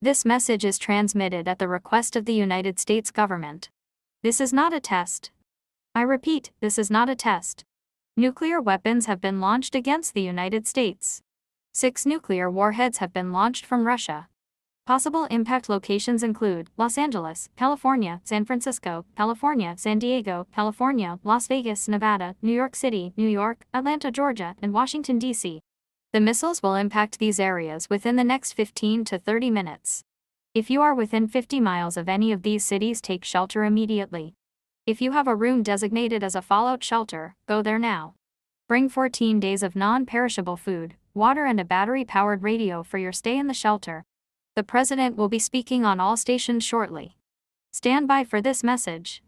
This message is transmitted at the request of the United States government. This is not a test. I repeat, this is not a test. Nuclear weapons have been launched against the United States. 6 nuclear warheads have been launched from Russia. Possible impact locations include Los Angeles, California, San Francisco, California, San Diego, California, Las Vegas, Nevada, New York City, New York, Atlanta, Georgia, and Washington, D.C. The missiles will impact these areas within the next 15 to 30 minutes. If you are within 50 miles of any of these cities, take shelter immediately. If you have a room designated as a fallout shelter, go there now. Bring 14 days of non-perishable food, water, and a battery-powered radio for your stay in the shelter. The President will be speaking on all stations shortly. Stand by for this message.